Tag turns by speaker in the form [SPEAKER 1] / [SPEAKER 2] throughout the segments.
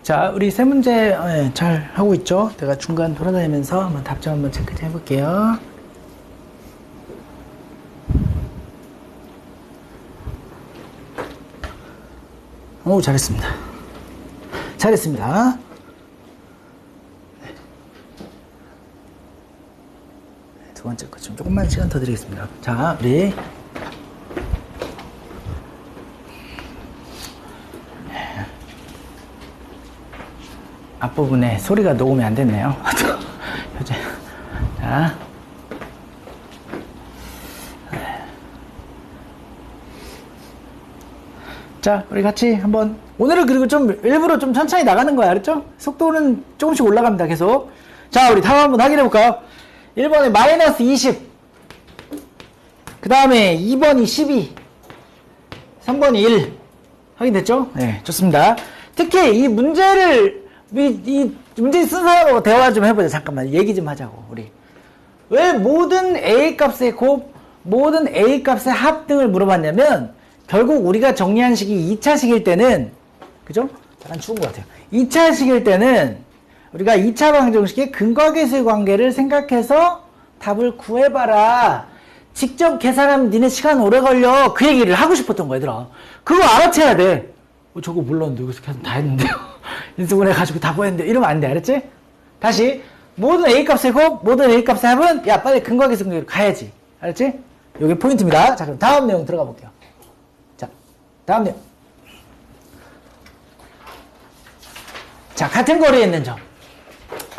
[SPEAKER 1] 자, 우리 세 문제 잘 하고 있죠? 내가 중간 돌아다니면서 한번 답점 한번 체크 좀 해볼게요. 오, 잘했습니다. 잘했습니다. 두 번째 거 좀 조금만 시간 더 드리겠습니다. 자, 우리 앞부분에 소리가 녹음이 안 됐네요. 자, 우리 같이 한번 오늘은 그리고 좀 일부러 좀 천천히 나가는 거야, 알았죠? 속도는 조금씩 올라갑니다, 계속. 자, 우리 다음 한번 확인해 볼까요? 1번에 마이너스 20, 그 다음에 2번이 12, 3번이 1. 확인됐죠? 네, 좋습니다. 특히 이 문제를 이 문제 쓴 사람하고 대화 좀 해보자. 잠깐만 얘기 좀 하자고. 우리 왜 모든 A 값의 곱, 모든 A 값의 합 등을 물어봤냐면 결국 우리가 정리한 식이 2차식일 때는, 그죠? 약간 추운 것 같아요. 2차식일 때는 우리가 2차 방정식의 근과계수의 관계를 생각해서 답을 구해봐라. 직접 계산하면 니네 시간 오래 걸려. 그 얘기를 하고 싶었던 거야, 얘들아. 그거 알아채야 돼. 저거 몰랐는데 여기서 계산 다 했는데요. 인수분해 가지고 다 구했는데 이러면 안 돼, 알았지? 다시 모든 A값의 곱, 모든 A값의 합은 야 빨리 근과계수 관계로 가야지, 알았지? 요게 포인트입니다. 자, 그럼 다음 내용 들어가 볼게요. 자, 다음 내용. 자, 같은 거리에 있는 점.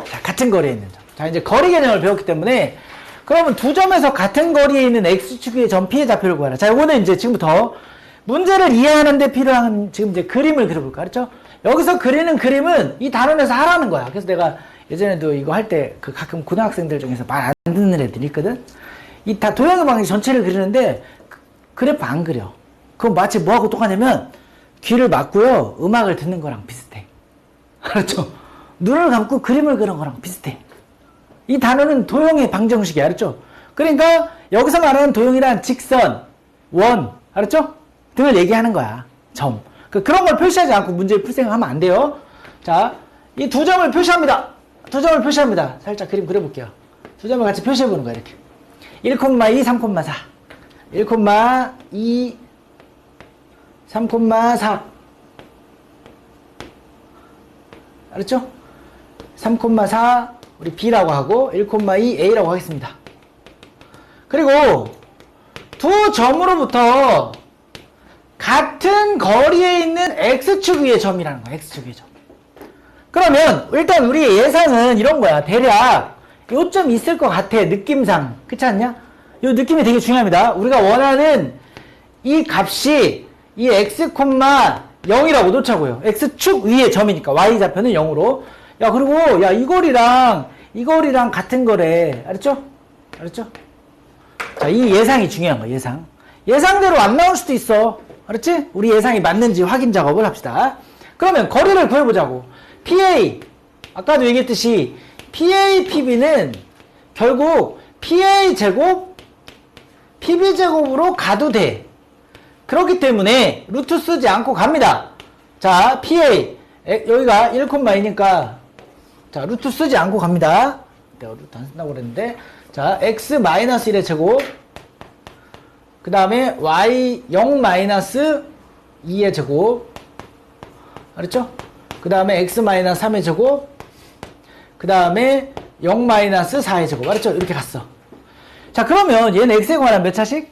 [SPEAKER 1] 자, 같은 거리에 있는 점. 자, 이제 거리 개념을 배웠기 때문에 그러면 두 점에서 같은 거리에 있는 X축 위의 점 P의 좌표를 구하라. 자, 요거는 이제 지금부터 문제를 이해하는데 필요한 지금 이제 그림을 그려볼까, 그렇죠? 여기서 그리는 그림은 이 단원에서 하라는 거야. 그래서 내가 예전에도 이거 할 때 그 가끔 고등학생들 중에서 말 안 듣는 애들이 있거든. 이 다 도형의 방식 전체를 그리는데 그래프 안 그려. 그건 마치 뭐하고 똑같냐면 귀를 막고요, 음악을 듣는 거랑 비슷해. 알았죠? 눈을 감고 그림을 그리는 거랑 비슷해. 이 단어는 도형의 방정식이야, 알았죠? 그러니까 여기서 말하는 도형이란 직선, 원, 알았죠? 등을 얘기하는 거야. 점. 그런 걸 표시하지 않고 문제를 풀 생각하면 안 돼요. 자, 이 두 점을 표시합니다. 두 점을 표시합니다. 살짝 그림 그려볼게요. 두 점을 같이 표시해보는 거야, 이렇게. 1,2, 3,4. 1,2, 3,4. 알았죠? 3,4 우리 B라고 하고 1,2 A라고 하겠습니다. 그리고 두 점으로부터 같은 거리에 있는 X축 위의 점이라는 거야. X축 위의 점. 그러면 일단 우리의 예상은 이런 거야. 대략 요점 있을 것 같아. 느낌상. 그렇지 않냐? 요 느낌이 되게 중요합니다. 우리가 원하는 이 값이 이 X, 0이라고 놓자고요. X축 위의 점이니까 Y좌표는 0으로. 야, 그리고 야, 이 거리랑 같은 거래. 알았죠? 알았죠? 자, 이 예상이 중요한 거야. 예상. 예상대로 안 나올 수도 있어. 알았지? 우리 예상이 맞는지 확인 작업을 합시다. 그러면 거리를 구해보자고. PA, 아까도 얘기했듯이 PA, PB는 결국 PA 제곱, PB 제곱으로 가도 돼. 그렇기 때문에 루트 쓰지 않고 갑니다. 자, PA, 여기가 1,2니까 자, 루트 쓰지 않고 갑니다. 내가 루트 안 쓴다고 그랬는데, 자, x-1의 제곱, 그 다음에 y 0-2의 제곱, 알았죠? 그 다음에 x-3의 제곱, 그 다음에 0-4의 제곱, 알았죠? 이렇게 갔어. 자, 그러면 얘는 x에 관한 몇 차식?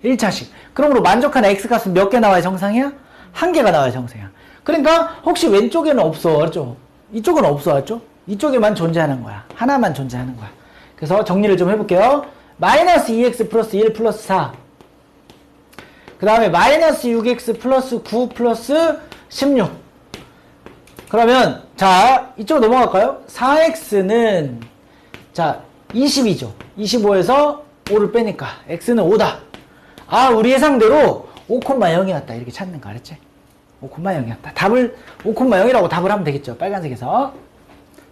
[SPEAKER 1] 1차식. 그러므로 만족하는 x값은 몇 개 나와야 정상이야? 한 개가 나와야 정상이야. 그러니까 혹시 왼쪽에는 없어, 알았죠? 이쪽은 없어, 알았죠? 이쪽에만 존재하는 거야. 하나만 존재하는 거야. 그래서 정리를 좀 해볼게요. 마이너스 2x 플러스 1 플러스 4. 그 다음에 마이너스 6x 플러스 9 플러스 16. 그러면 자, 이쪽으로 넘어갈까요? 4x는 자 22죠. 25에서 5를 빼니까 x는 5다. 아, 우리 예상대로 5,0이었다. 이렇게 찾는 거 알았지? 5,0이었다. 답을 5,0이라고 답을 하면 되겠죠. 빨간색에서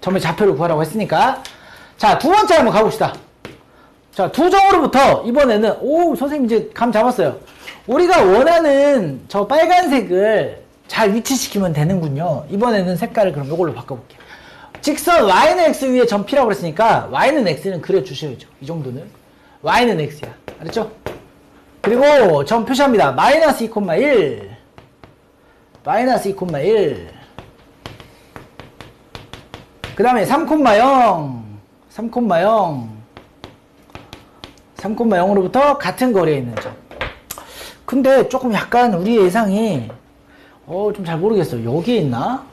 [SPEAKER 1] 점의 좌표를 구하라고 했으니까. 자, 두 번째 한번 가봅시다. 자, 두 점으로부터 이번에는 오, 선생님 이제 감 잡았어요. 우리가 원하는 저 빨간색을 잘 위치시키면 되는군요. 이번에는 색깔을 그럼 이걸로 바꿔볼게요. 직선 y는 x 위에 점 p라고 그랬으니까 y는 x는 그려주셔야죠. 이 정도는. y는 x야. 알았죠? 그리고 점 표시합니다. 마이너스 2,1 마이너스 2,1 그 다음에 3,0 3,0으로부터 같은 거리에 있는 점. 근데 조금 약간 우리의 예상이 좀 잘 모르겠어요. 여기에 있나?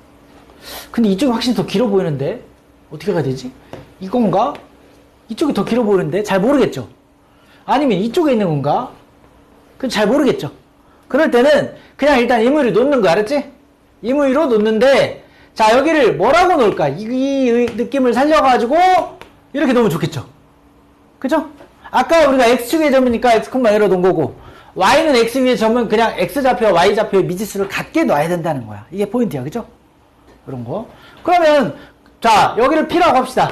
[SPEAKER 1] 근데 이쪽이 확실히 더 길어 보이는데 어떻게 가야 되지? 이건가? 이쪽이 더 길어 보이는데 잘 모르겠죠? 아니면 이쪽에 있는 건가? 그건 잘 모르겠죠? 그럴 때는 그냥 일단 임의로 놓는 거 알았지? 임의로 놓는데 자 여기를 뭐라고 놓을까? 이 느낌을 살려가지고 이렇게 놓으면 좋겠죠? 그죠? 아까 우리가 x축의 점이니까 x,1로 놓은 거고 y는 x 위의 점은 그냥 x좌표와 y좌표의 미지수를 같게 놔야 된다는 거야. 이게 포인트야. 그죠? 그런 거. 그러면 자 여기를 p라고 합시다.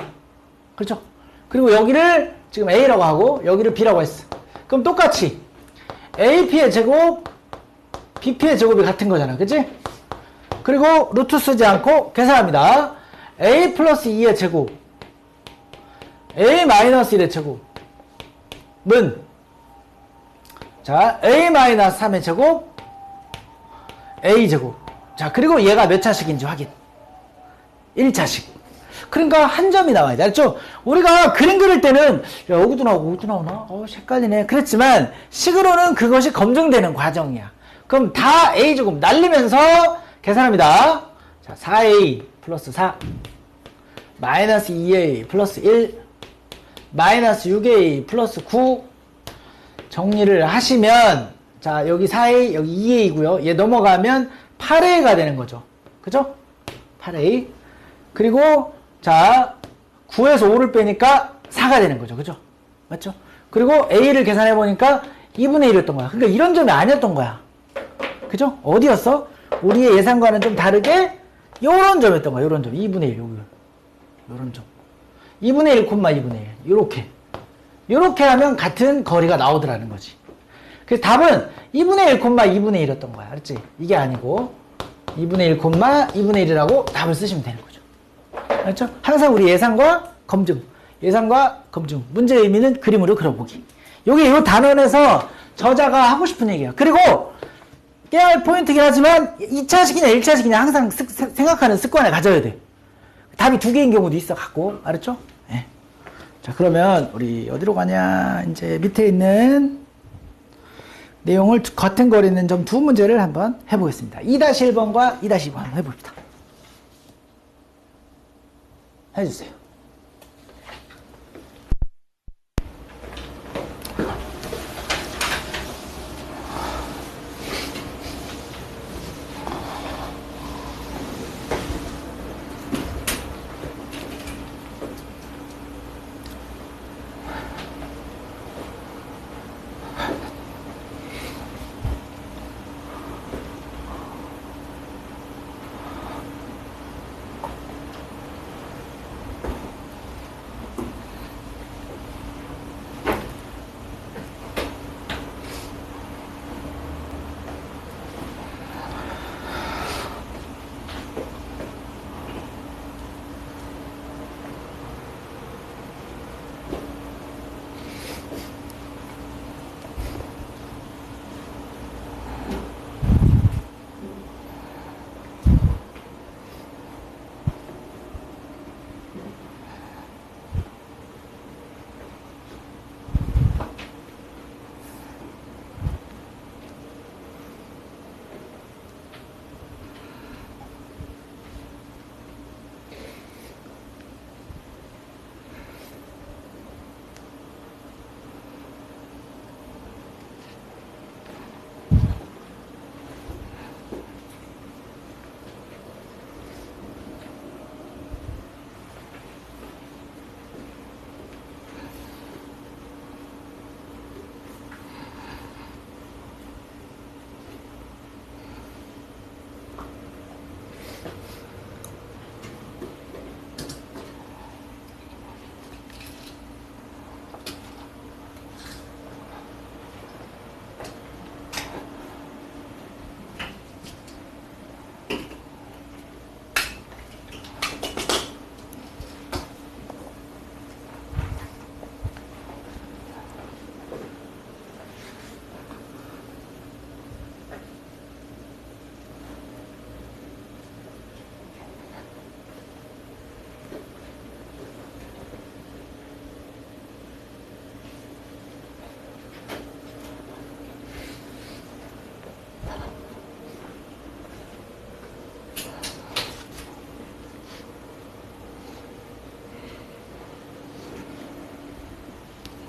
[SPEAKER 1] 그렇죠? 그리고 여기를 지금 a라고 하고 여기를 b라고 했어. 그럼 똑같이 ap의 제곱 bp의 제곱이 같은 거잖아. 그치? 그리고 루트 쓰지 않고 계산합니다. a 플러스 2의 제곱 a 마이너스 1의 제곱은 자 a 마이너스 3의 제곱 a 제곱. 자 그리고 얘가 몇 차식인지 확인. 1차식. 그러니까 한 점이 나와야 돼. 알죠? 우리가 그림 그릴 때는 야 여기도 나오고 여기도 나오나? 헷갈리네. 그랬지만 식으로는 그것이 검증되는 과정이야. 그럼 다 a제곱 날리면서 계산합니다. 자 4a 플러스 4 마이너스 2a 플러스 1 마이너스 6a 플러스 9 정리를 하시면 자 여기 4a 여기 2a고요. 얘 넘어가면 8a가 되는 거죠. 그죠? 8a 그리고 자 9에서 5를 빼니까 4가 되는 거죠. 그죠? 맞죠? 그리고 a를 계산해 보니까 2분의 1이었던 거야. 그러니까 이런 점이 아니었던 거야. 그죠? 어디였어? 우리의 예상과는 좀 다르게 요런 점이었던 거야. 요런 점 2분의 1 요런 점 2분의 1, 2분의 1 요렇게 하면 같은 거리가 나오더라는 거지. 그래서 답은 2분의 1, 2분의 1이었던 거야. 알았지? 이게 아니고 2분의 1, 2분의 1이라고 답을 쓰시면 되는 거죠. 알았죠? 항상 우리 예상과 검증 문제의 의미는 그림으로 그려보기. 요게 요 단원에서 저자가 하고 싶은 얘기야. 그리고 깨야 할 포인트긴 하지만 2차식이냐 1차식이냐 항상 생각하는 습관을 가져야 돼. 답이 두 개인 경우도 있어 갖고. 알았죠? 네. 자 그러면 우리 어디로 가냐. 이제 밑에 있는 내용을 같은 거리 있는 점 두 문제를 한번 해보겠습니다. 2-1번과 2-2번 한번 해봅시다. 해주세요.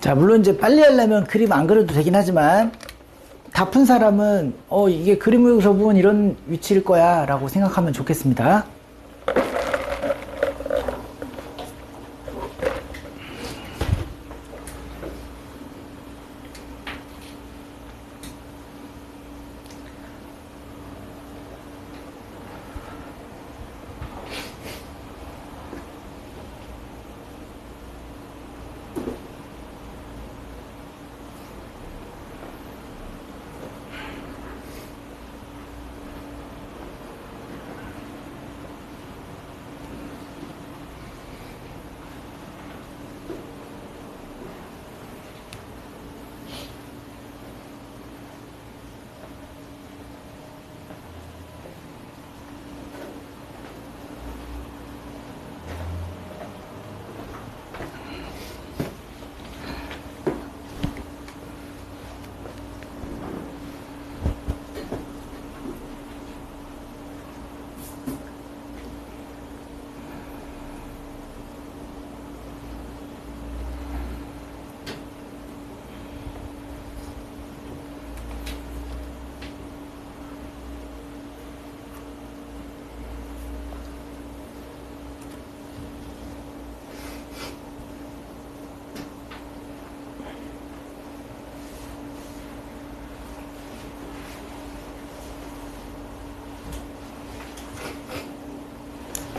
[SPEAKER 1] 자, 물론 이제 빨리 하려면 그림 안 그려도 되긴 하지만, 다 푼 사람은, 이게 그림에서 보면 이런 위치일 거야, 라고 생각하면 좋겠습니다.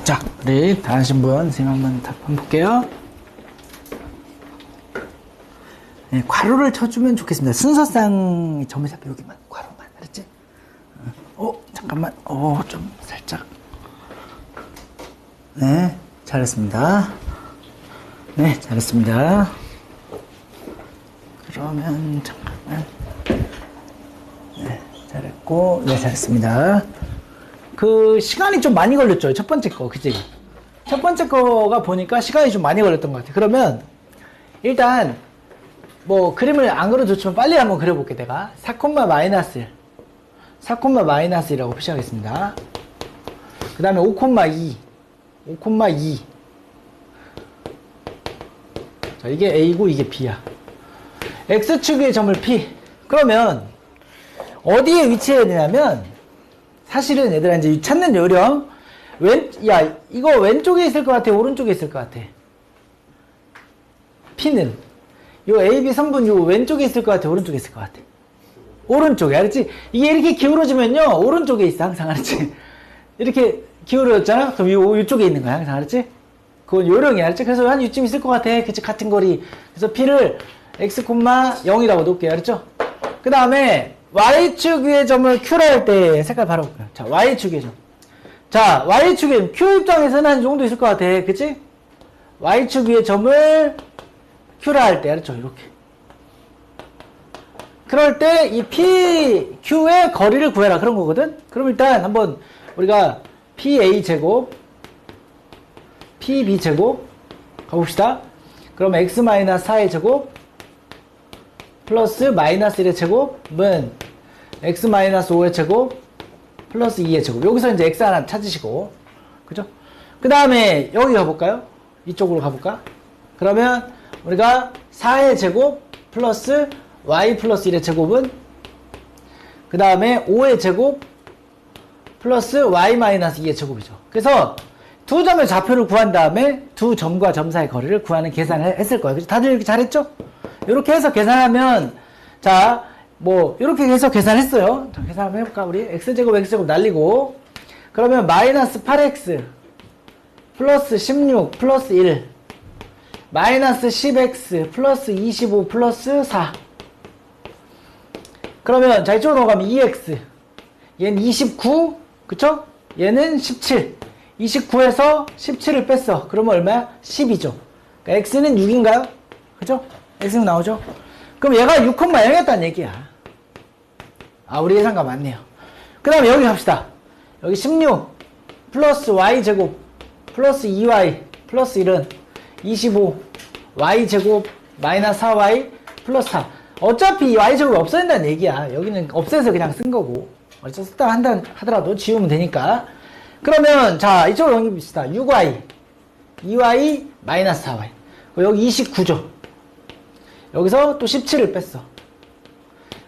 [SPEAKER 1] 자, 우리 다 하신 분 생각만 한번 볼게요. 네, 괄호를 쳐주면 좋겠습니다. 순서상 점에서 여기만 괄호만, 알았지? 잠깐만, 좀 살짝. 네, 잘했습니다. 네, 잘했습니다. 그러면 잠깐만. 네, 잘했고, 네, 잘했습니다. 그 시간이 좀 많이 걸렸죠. 첫 번째 거, 그치? 첫 번째 거가 보니까 시간이 좀 많이 걸렸던 것 같아. 그러면 일단 뭐 그림을 안 그려줬지만 빨리 한번 그려볼게. 내가 4, 마이너스 1 4, 마이너스 1이라고 표시하겠습니다. 그 다음에 5,2 5,2 자, 이게 A고 이게 B야. X축의 점을 P. 그러면 어디에 위치해야 되냐면, 사실은 얘들아 이제 찾는 요령, 이거 왼쪽에 있을 것 같아, 오른쪽에 있을 것 같아? P는 요 AB 선분 요 왼쪽에 있을 것 같아, 오른쪽에 있을 것 같아? 오른쪽에, 알았지? 이게 이렇게 기울어지면요 오른쪽에 있어, 항상. 알았지? 이렇게 기울어졌잖아? 그럼 요쪽에 있는 거야, 항상. 알았지? 그건 요령이야, 알았지? 그래서 한 이쯤 있을 것 같아, 그치? 같은 거리. 그래서 P를 X, 0이라고 놓을게요, 알았죠? 그 다음에 Y축 위의 점을 Q라 할 때 색깔 바로 볼게요. 자, Y축 위의 점. 자, Y축의 Q 입장에서는 한 이 정도 있을 것 같아. 그치? Y축 위의 점을 Q라 할 때, 알았죠? 이렇게. 그럴 때 이 PQ의 거리를 구해라. 그런 거거든? 그럼 일단 한번 우리가 PA 제곱, PB 제곱 가봅시다. 그럼 X-4의 제곱 플러스 마이너스 1의 제곱은 X-5의 제곱 플러스 2의 제곱. 여기서 이제 X 하나 찾으시고, 그죠? 그 다음에 여기 가볼까요? 이쪽으로 가볼까? 그러면 우리가 4의 제곱 플러스 Y 플러스 1의 제곱은 그 다음에 5의 제곱 플러스 Y 마이너스 2의 제곱이죠. 그래서 두 점의 좌표를 구한 다음에 두 점과 점 사이의 거리를 구하는 계산을 했을 거예요. 그죠? 다들 이렇게 잘했죠? 이렇게 해서 계산하면, 자, 뭐 이렇게 해서 계산했어요. 자, 계산 한번 해볼까? 우리 x제곱 x제곱 날리고, 그러면 마이너스 8x 플러스 16 플러스 1 마이너스 10x 플러스 25 플러스 4. 그러면 자, 이쪽으로 가면 2x, 얘는 29, 그쵸? 얘는 17. 29에서 17을 뺐어. 그러면 얼마야? 10이죠. 그러니까 x는 6인가요? 그죠? x는 나오죠? 그럼 얘가 6,0이었다는 얘기야. 아, 우리 예상과 맞네요. 그 다음에 여기 갑시다. 여기 16 플러스 y제곱 플러스 2y 플러스 1은 25 y제곱 마이너스 4y 플러스 4. 어차피 이 y제곱이 없어야 된다는 얘기야. 여기는 없애서 그냥 쓴 거고, 어차피 썼다 한다 하더라도 지우면 되니까. 그러면 자, 이쪽으로 넘깁시다. 6y 2y 마이너스 4y 여기 29죠. 여기서 또 17을 뺐어.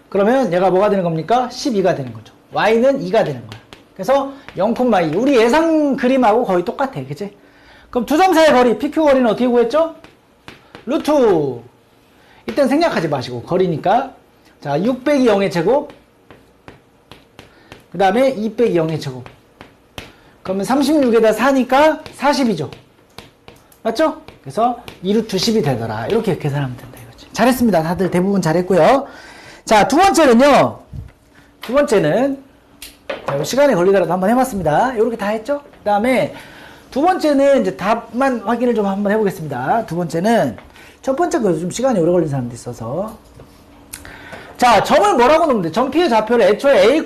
[SPEAKER 1] 그러면 얘가 뭐가 되는 겁니까? 12가 되는 거죠. y는 2가 되는 거야. 그래서 0,2. 우리 예상 그림하고 거의 똑같아. 그치? 그럼 두 점 사이의 거리, PQ 거리는 어떻게 구했죠? 루트. 이땐 생략하지 마시고, 거리니까. 자, 6 빼기 0의 제곱. 그 다음에 2 빼기 0의 제곱. 그러면 36에다 4니까 40이죠. 맞죠? 그래서 2루트 10이 되더라. 이렇게 계산하면 된다. 이거지. 잘했습니다. 다들 대부분 잘했고요. 자, 두 번째는요. 두 번째는 자, 시간이 걸리더라도 한번 해봤습니다. 이렇게 다 했죠? 그 다음에 두 번째는 이제 답만 확인을 좀 한번 해보겠습니다. 두 번째는 첫 번째 거 좀 시간이 오래 걸린 사람도 있어서 자, 점을 뭐라고 놓으면 돼? 점 P의 좌표를 애초에 A,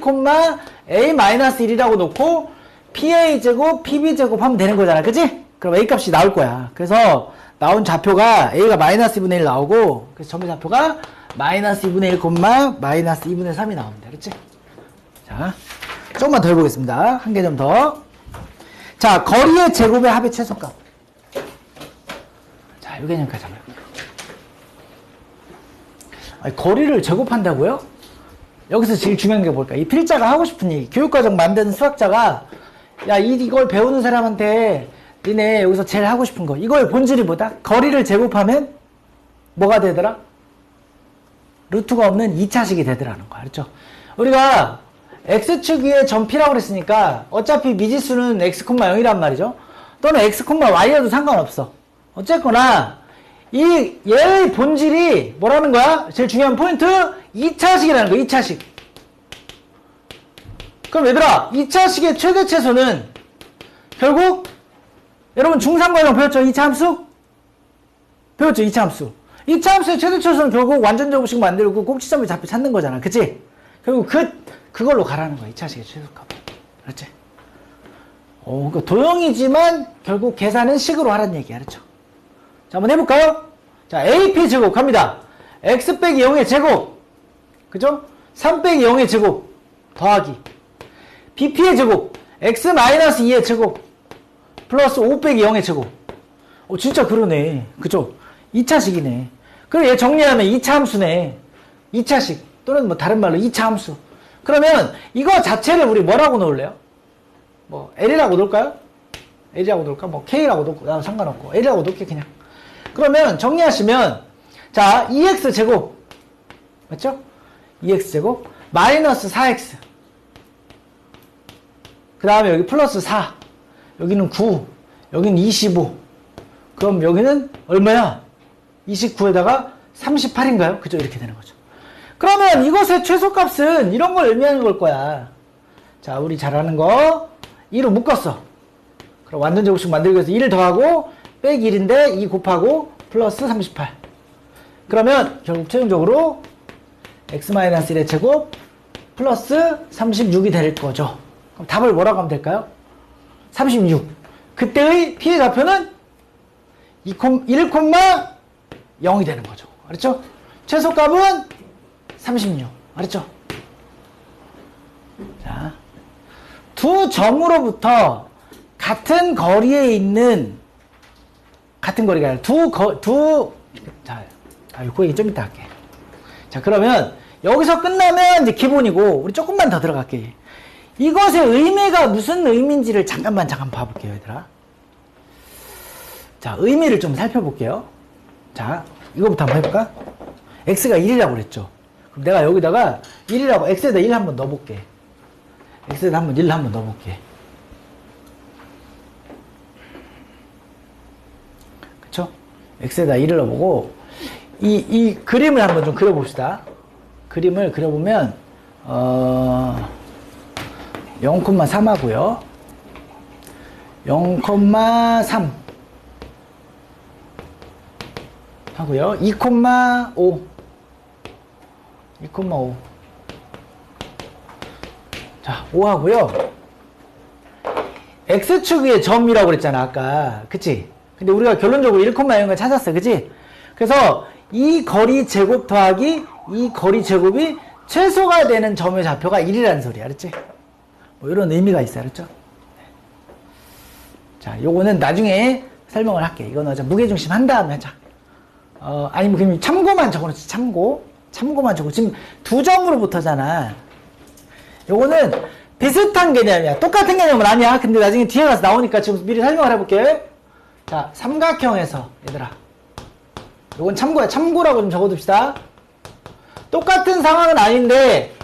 [SPEAKER 1] A-1이라고 놓고 PA제곱, PB제곱 하면 되는 거잖아. 그치? 그럼 A 값이 나올 거야. 그래서 나온 좌표가 A가 마이너스 2분의 1 나오고 그래서 점의 좌표가 마이너스 2분의 1, 마이너스 2분의 3이 나옵니다. 그치? 자, 조금만 더 해보겠습니다. 한 개점 더. 자, 거리의 제곱의 합의 최소값. 자, 이 개념까지 한번 해볼게요. 아니, 거리를 제곱한다고요? 여기서 제일 중요한 게 뭘까? 이 필자가 하고 싶은 얘기. 교육과정 만드는 수학자가 야, 이걸 배우는 사람한테 니네 여기서 제일 하고 싶은 거. 이거의 본질이 뭐다? 거리를 제곱하면 뭐가 되더라? 루트가 없는 2차식이 되더라는 거야. 그렇죠? 우리가 x축 위에 점 P라고 그랬으니까 어차피 미지수는 x,0이란 말이죠. 또는 x,y여도 상관없어. 어쨌거나 얘의 본질이 뭐라는 거야? 제일 중요한 포인트 2차식이라는 거야. 2차식. 그럼 얘들아 2차식의 최대 최소는 결국 여러분 중3 과정 배웠죠? 2차 함수? 배웠죠? 2차 함수. 2차 함수의 최대 최소는 결국 완전 제곱식 만들고 꼭지점의 좌표 찾는 거잖아. 그치? 결국 그걸로 가라는 거야. 2차식의 최소값. 그렇지? 그러니까 도형이지만 결국 계산은 식으로 하라는 얘기야. 그렇죠? 자, 한번 해볼까요? 자, AP 제곱 갑니다. x 빼기 0의 제곱. 그죠? 3 빼기 0의 제곱. 더하기. BP의 제곱. x 마이너스 2의 제곱. 플러스 5 빼기 0의 제곱. 진짜 그러네. 그죠? 2차식이네. 그럼 얘 정리하면 2차 함수네. 2차식. 또는 뭐 다른 말로 2차 함수. 그러면 이거 자체를 우리 뭐라고 놓을래요? 뭐 L이라고 놓을까요? L이라고 놓을까? 뭐 K라고 놓고 나 상관없고 L이라고 놓을게 그냥. 그러면 정리하시면 자 2x 제곱 맞죠? 2x 제곱 마이너스 4x 그 다음에 여기 플러스 4 여기는 9 여기는 25 그럼 여기는 얼마야? 29에다가 38인가요? 그죠? 이렇게 되는 거죠. 그러면 이것의 최소값은 이런 걸 의미하는 걸 거야. 자, 우리 잘 아는 거 2로 묶었어. 그럼 완전 제곱식 만들기 위해서 1을 더하고 빼기 1인데 2 곱하고 플러스 38. 그러면 결국 최종적으로 x-1의 제곱 플러스 36이 될 거죠. 그럼 답을 뭐라고 하면 될까요? 36. 그때의 P의 좌표는 1,0이 되는 거죠. 알았죠? 최소값은 36. 알았죠? 자, 두 점으로부터 같은 거리에 있는 같은 거리가 아니라 그 얘기 좀 이따 할게. 자, 그러면 여기서 끝나면 이제 기본이고 우리 조금만 더 들어갈게. 이것의 의미가 무슨 의미인지를 잠깐 봐볼게요, 얘들아. 자, 의미를 좀 살펴볼게요. 자, 이거부터 한번 해볼까? x가 1이라고 그랬죠. 그럼 내가 여기다가 1이라고 x에다 1 한번 넣어볼게. x에다 한번 1 한번 넣어볼게. 그쵸? x에다 1을 넣어보고 이 그림을 한번 좀 그려봅시다. 그림을 그려보면 0,3 하고요. 0,3 하고요. 2,5 자, 5 하고요. x축 위에 점이라고 그랬잖아, 아까. 그치? 근데 우리가 결론적으로 1,0을 찾았어. 그치? 그래서 이 거리 제곱 더하기 이 거리 제곱이 최소가 되는 점의 좌표가 1이라는 소리야. 알았지? 뭐 이런 의미가 있어요. 알았죠? 자, 요거는 나중에 설명을 할게. 이거는 무게중심 한 다음에 하자. 아니면 그냥 참고만 적어놓지. 참고만 적어. 지금 2점으로부터잖아. 요거는 비슷한 개념이야. 똑같은 개념은 아니야. 근데 나중에 뒤에 가서 나오니까 지금 미리 설명을 해볼게. 자, 삼각형에서 얘들아, 요건 참고야. 참고라고 좀 적어둡시다. 똑같은 상황은 아닌데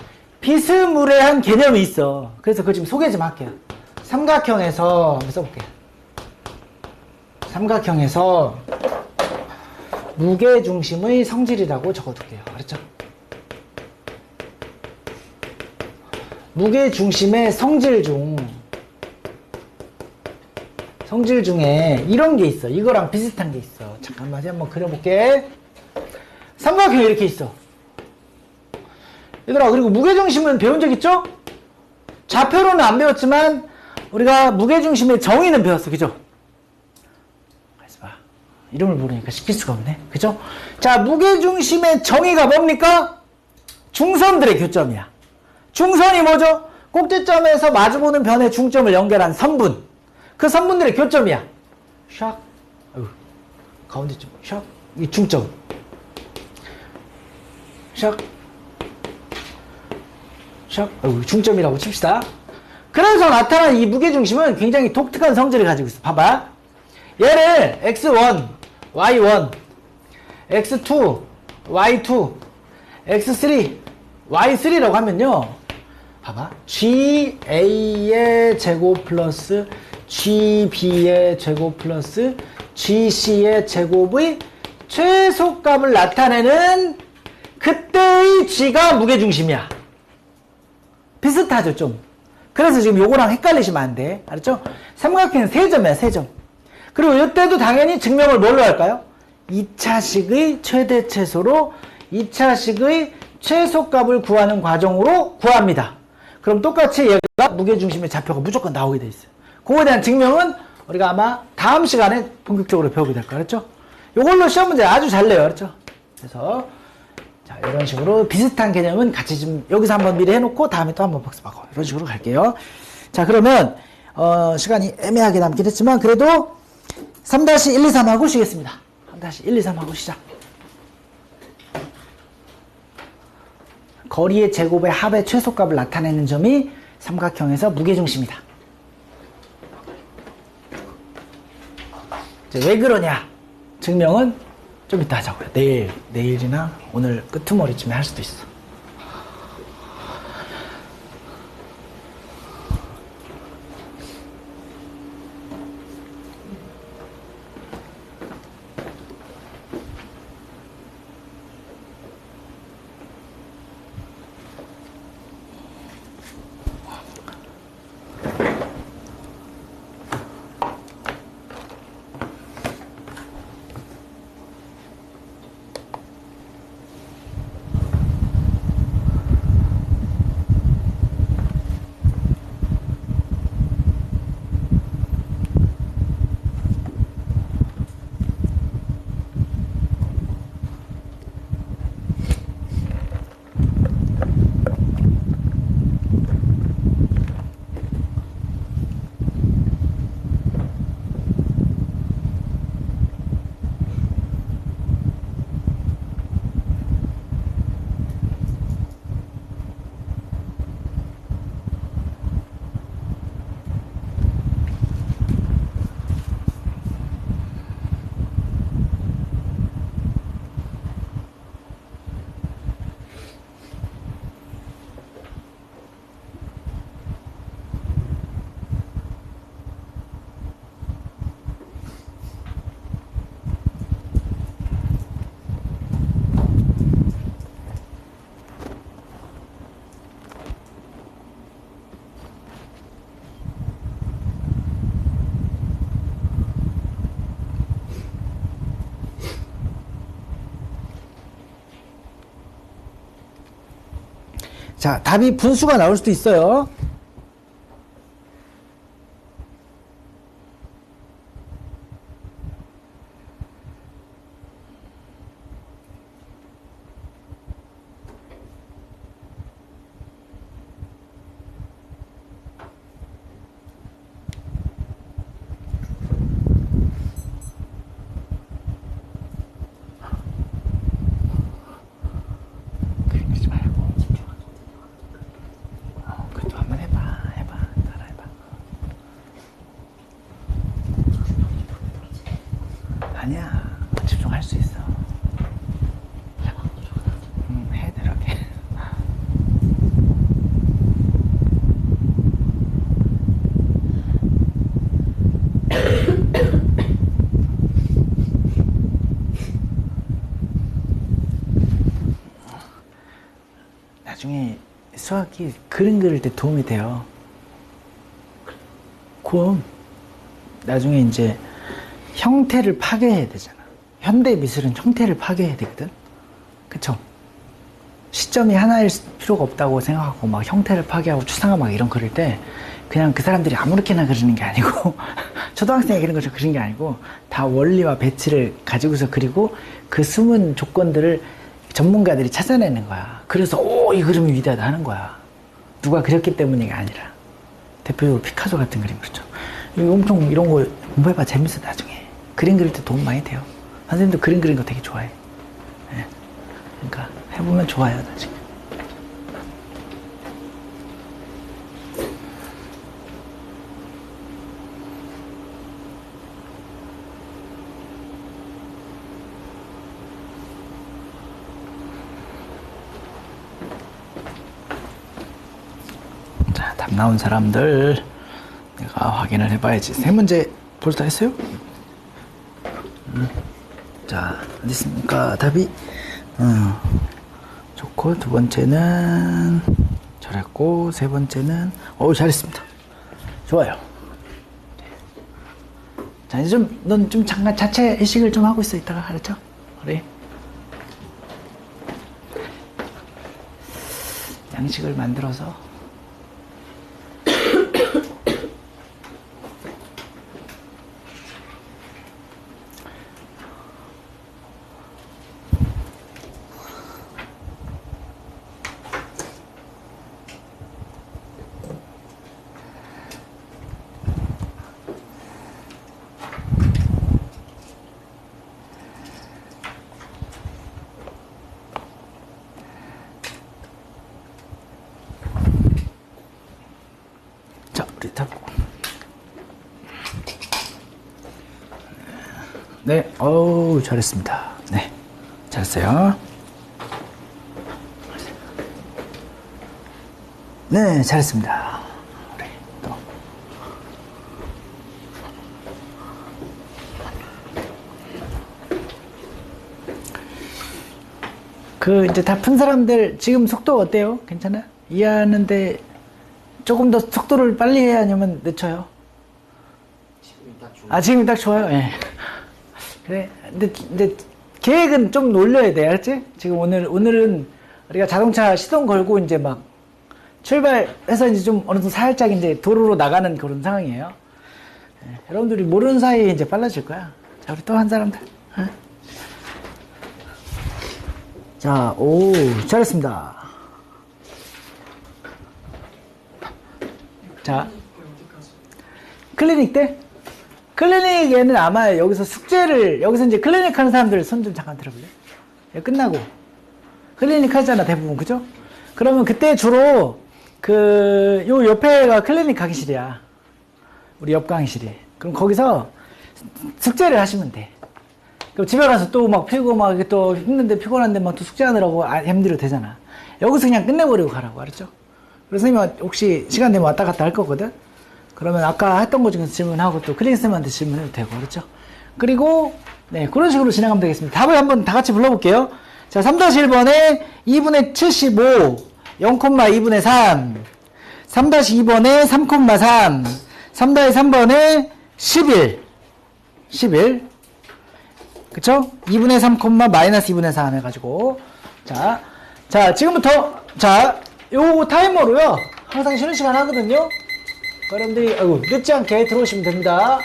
[SPEAKER 1] 비스무리한 개념이 있어. 그래서 그거 지금 소개 좀 할게요. 삼각형에서 한번 써볼게요. 삼각형에서 무게중심의 성질이라고 적어둘게요. 알았죠? 무게중심의 성질 중에 이런 게 있어. 이거랑 비슷한 게 있어. 잠깐만 한번 그려볼게. 삼각형이 이렇게 있어. 얘들아, 그리고 무게중심은 배운 적 있죠? 좌표로는 안 배웠지만 우리가 무게중심의 정의는 배웠어. 그죠? 이름을 모르니까 시킬 수가 없네. 그죠? 자, 무게중심의 정의가 뭡니까? 중선들의 교점이야. 중선이 뭐죠? 꼭지점에서 마주보는 변의 중점을 연결한 선분. 그 선분들의 교점이야. 샥. 가운데쯤. 샥. 이 중점. 샥. 샥. 중점이라고 칩시다. 그래서 나타난 이 무게중심은 굉장히 독특한 성질을 가지고 있어. 봐봐. 얘를 x1, y1, x2, y2, x3, y3라고 하면요. 봐봐. GA의 제곱 플러스 GB의 제곱 플러스 GC의 제곱의 최소값을 나타내는 그때의 G가 무게중심이야. 비슷하죠, 좀. 그래서 지금 요거랑 헷갈리시면 안 돼. 알았죠? 삼각형은 3점이야, 3점. 그리고 이때도 당연히 증명을 뭘로 할까요? 2차식의 최대 최소로 2차식의 최소값을 구하는 과정으로 구합니다. 그럼 똑같이 얘가 무게중심의 좌표가 무조건 나오게 돼 있어요. 그거에 대한 증명은 우리가 아마 다음 시간에 본격적으로 배우게 될 거예요. 알았죠? 요걸로 시험 문제 아주 잘 내요. 알았죠? 그래서 자, 이런 식으로 비슷한 개념은 같이 좀 여기서 한번 미리 해놓고 다음에 또 한번 복습하고 이런 식으로 갈게요. 자, 그러면 시간이 애매하게 남긴 했지만 그래도 3-123 하고 쉬겠습니다. 3-123 하고 시작. 거리의 제곱의 합의 최소값을 나타내는 점이 삼각형에서 무게중심이다. 이제 왜 그러냐? 증명은 좀 이따 하자고요. 내일이나 오늘 끄트머리쯤에 할 수도 있어. 자, 답이 분수가 나올 수도 있어요. 아니야. 집중할 수 있어. 해, 이렇게. 나중에 수학이 그림 그릴 때 도움이 돼요. 그럼 나중에 이제 형태를 파괴해야 되잖아. 현대 미술은 형태를 파괴해야 되거든. 그쵸? 시점이 하나일 필요가 없다고 생각하고 막 형태를 파괴하고 추상화 막 이런 그릴 때 그냥 그 사람들이 아무렇게나 그리는 게 아니고 초등학생이 그리는 것처럼 그리는 게 아니고 다 원리와 배치를 가지고서 그리고 그 숨은 조건들을 전문가들이 찾아내는 거야. 그래서 이 그림이 위대하다 하는 거야. 누가 그렸기 때문이가 아니라. 대표적으로 피카소 같은 그림 그렇죠. 이거 엄청 이런 거 공부해봐. 재밌어 나중에. 그림 그릴 때 도움 많이 돼요. 선생님도 그림 그리는 거 되게 좋아해. 네. 그러니까 해보면 좋아요 나중에. 자, 답 나온 사람들 내가 확인을 해봐야지. 세 문제 벌써 다 했어요? 자, 어디 있습니까? 답이 좋고, 두 번째는 잘했고, 세 번째는 잘했습니다. 좋아요. 자, 이제 넌 좀 잠깐 자체 의식을 좀 하고 있어. 이따가 알았죠? 그래. 양식을 만들어서 네, 잘했습니다. 네, 잘했어요. 네, 잘했습니다. 그래, 또. 이제 다 푼 사람들 지금 속도 어때요? 괜찮아? 이해하는데 조금 더 속도를 빨리 해야 하냐면 늦춰요? 지금이 딱 좋아요. 지금이 딱 좋아요? 예. 네. 그래. 근데 계획은 좀 올려야 돼. 알았지? 지금 오늘은 우리가 자동차 시동 걸고 이제 막 출발해서 이제 좀 어느 정도 살짝 이제 도로로 나가는 그런 상황이에요. 네. 여러분들이 모르는 사이에 이제 빨라질 거야. 자, 우리 또 한 사람들. 네. 자, 잘했습니다. 자, 클리닉 때? 클리닉에는 아마 여기서 여기서 이제 클리닉 하는 사람들 손 좀 잠깐 들어볼래? 끝나고. 클리닉 하잖아, 대부분. 그죠? 그러면 그때 주로 요 옆에가 클리닉 강의실이야. 우리 옆 강의실이. 그럼 거기서 숙제를 하시면 돼. 그럼 집에 가서 또 막 피고 막 또 힘든데 피곤한데 막 또 숙제하느라고 힘들어도 되잖아. 여기서 그냥 끝내버리고 가라고. 알았죠? 그래서 선생님 혹시 시간 되면 왔다 갔다 할 거거든? 그러면 아까 했던 거 중에서 질문하고 또 클릭쌤한테 질문해도 되고, 그렇죠? 그리고, 네, 그런 식으로 진행하면 되겠습니다. 답을 한번 다 같이 불러볼게요. 자, 3-1번에 2분의 75, 0,2분의 3, 3-2번에 3,3, 3-3번에 11, 그쵸? 2분의 3, 마이너스 2분의 3 해가지고. 자, 지금부터, 요 타이머로요. 항상 쉬는 시간 하거든요. 여러분들이 늦지 않게 들어오시면 됩니다.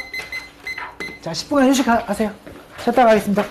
[SPEAKER 1] 자, 10분간 휴식하세요. 쉬었다 가겠습니다.